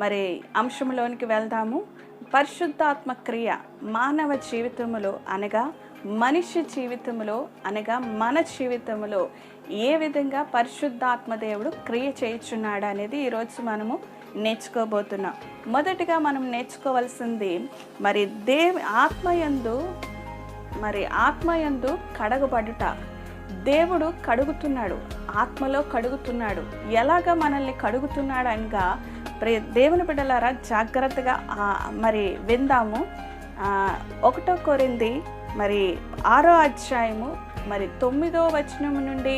మరి అంశంలోనికి వెళ్దాము. పరిశుద్ధాత్మ క్రియ మానవ జీవితంలో అనగా మనిషి జీవితంలో అనగా మన జీవితంలో ఏ విధంగా పరిశుద్ధాత్మ దేవుడు క్రియ చేయుచున్నాడు అనేది ఈరోజు మనము నేర్చుకోబోతున్నాం. మొదటిగా మనం నేర్చుకోవాల్సింది మరి ఆత్మయందు కడగబడుట. దేవుడు కడుగుతున్నాడు, ఆత్మలో కడుగుతున్నాడు. ఎలాగ మనల్ని కడుగుతున్నాడు అనగా దేవుని బిడ్డలారా జాగ్రత్తగా మరి విందాము. 1 కొరింథీ మరి 6వ అధ్యాయము మరి 9వ వచనం నుండి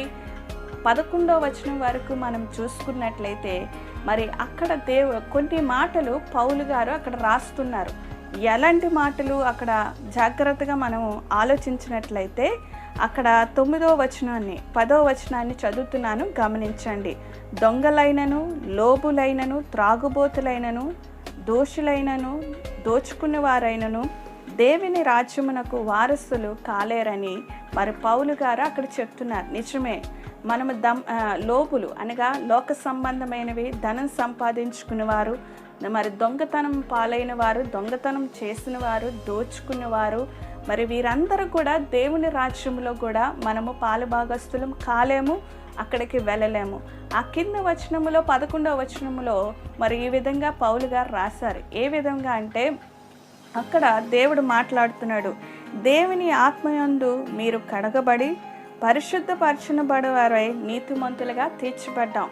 11వ వచనం వరకు మనం చూసుకున్నట్లయితే మరి అక్కడ కొన్ని మాటలు పౌలు గారు అక్కడ రాస్తున్నారు. ఎలాంటి మాటలు అక్కడ జాగ్రత్తగా మనం ఆలోచించినట్లయితే అక్కడ 9వ వచనాన్ని 10వ వచనాన్ని చదువుతున్నాను, గమనించండి. దొంగలైనను, లోబులైనను, త్రాగుబోతులైనను, దోషులైనను, దోచుకున్న వారైనను దేవుని రాజ్యమునకు వారసులు కాలేరని మరి పౌలు గారు అక్కడ చెప్తున్నారు. నిజమే, మనము లోబులు అనగా లోక సంబంధమైనవి ధనం సంపాదించుకునేవారు, మరి దొంగతనం పాలైన వారు, దొంగతనం చేసిన వారు, దోచుకునేవారు, మరి వీరందరూ కూడా దేవుని రాజ్యంలో కూడా మనము పాలుభాగస్తులం కాలేము, అక్కడికి వెళ్ళలేము. ఆ కింద వచనములో 11వ వచనములో మరి ఈ విధంగా పౌలు గారు రాశారు. ఏ విధంగా అంటే అక్కడ దేవుడు మాట్లాడుతున్నాడు. దేవుని ఆత్మయందు మీరు కడగబడి పరిశుద్ధపరచబడవారై నీతిమంతులుగా తీర్చబడ్డాం.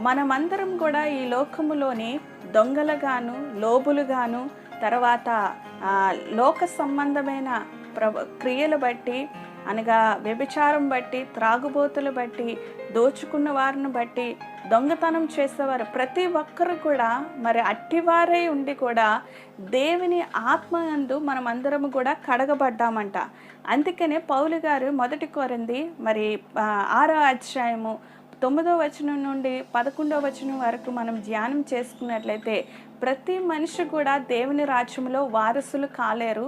మనమందరం కూడా ఈ లోకములోని దొంగలుగాను, లోబులుగాను, తర్వాత లోక సంబంధమైన క్రియలు బట్టి అనగా వ్యభిచారం బట్టి, త్రాగుబోతులు బట్టి, దోచుకున్న వారిని బట్టి, దొంగతనం చేసేవారు ప్రతి ఒక్కరు కూడా మరి అట్టివారై ఉండి కూడా దేవుని ఆత్మయందు మనం అందరము కూడా కడగబడ్డామంట. అందుకనే పౌలు గారు 1 కొరింథీ మరి 6వ అధ్యాయము 9వ వచనం నుండి 11వ వచనం వరకు మనం ధ్యానం చేసుకున్నట్లయితే ప్రతి మనిషి కూడా దేవుని రాజ్యంలో వారసులు కాలేరు,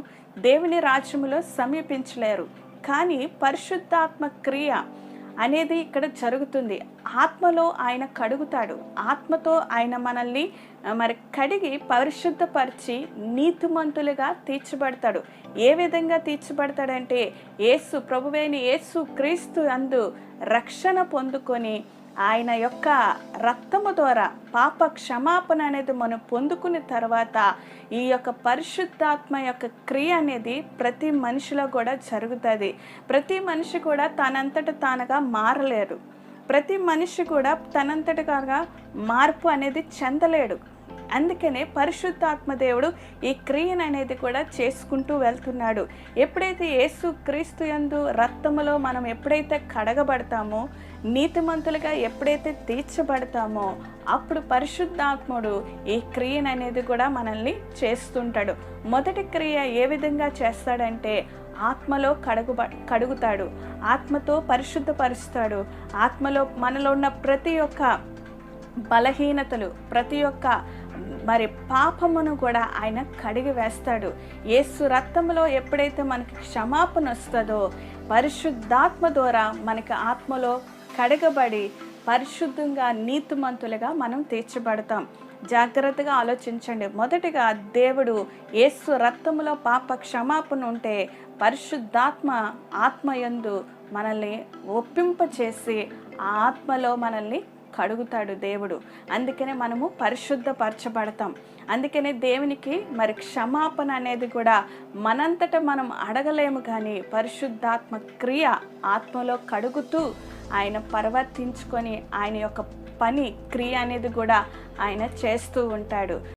దేవుని రాజ్యంలో సమీపించలేరు. కానీ పరిశుద్ధాత్మ క్రియ అనేది ఇక్కడ జరుగుతుంది. ఆత్మలో ఆయన కడుగుతాడు, ఆత్మతో ఆయన మనల్ని మరి కడిగి పరిశుద్ధపరిచి నీతిమంతులుగా తీర్చబడతాడు. ఏ విధంగా తీర్చబడతాడంటే ప్రభువైన యేసు క్రీస్తు అందు రక్షణ పొందుకొని ఆయన యొక్క రక్తము ద్వారా పాప క్షమాపణ అనేది మనం పొందుకున్న తర్వాత ఈ యొక్క పరిశుద్ధాత్మ యొక్క క్రియ అనేది ప్రతి మనిషిలో కూడా జరుగుతుంది. ప్రతి మనిషి కూడా తనంతట తానుగా మారలేరు. ప్రతి మనిషి కూడా తనంతటగా మార్పు అనేది చెందలేడు. అందుకనే పరిశుద్ధాత్మ దేవుడు ఈ క్రియను అనేది కూడా చేసుకుంటూ వెళ్తున్నాడు. ఎప్పుడైతే యేసు క్రీస్తు యందు రక్తములో మనం ఎప్పుడైతే కడగబడతామో, నీతిమంతులుగా ఎప్పుడైతే తీర్చబడతామో అప్పుడు పరిశుద్ధాత్ముడు ఈ క్రియను అనేది కూడా మనల్ని చేస్తుంటాడు. మొదటి క్రియ ఏ విధంగా చేస్తాడంటే ఆత్మలో కడుగుతాడు, ఆత్మతో పరిశుద్ధపరుస్తాడు. ఆత్మలో మనలో ఉన్న ప్రతి ఒక్క బలహీనతలు, ప్రతి ఒక్క మరి పాపమును కూడా ఆయన కడిగి వేస్తాడు. యేసు రక్తంలో ఎప్పుడైతే మనకి క్షమాపణ వస్తుందో పరిశుద్ధాత్మ ద్వారా మనకి ఆత్మలో కడగబడి పరిశుద్ధంగా నీతిమంతులుగా మనం తీర్చబడతాం. జాగ్రత్తగా ఆలోచించండి. మొదటిగా దేవుడు యేసు రక్తంలో పాప క్షమాపణ ఉంటే పరిశుద్ధాత్మ ఆత్మయందు మనల్ని ఒప్పింపచేసి ఆ ఆత్మలో మనల్ని కడుగుతాడు దేవుడు. అందుకనే మనము పరిశుద్ధపరచబడతాం. అందుకనే దేవునికి మరి క్షమాపణ అనేది కూడా మనంతట మనం అడగలేము, కానీ పరిశుద్ధాత్మ క్రియ ఆత్మలో కడుగుతూ ఆయన ప్రవర్తించుకొని ఆయన యొక్క క్రియ అనేది కూడా ఆయన చేస్తూ ఉంటాడు.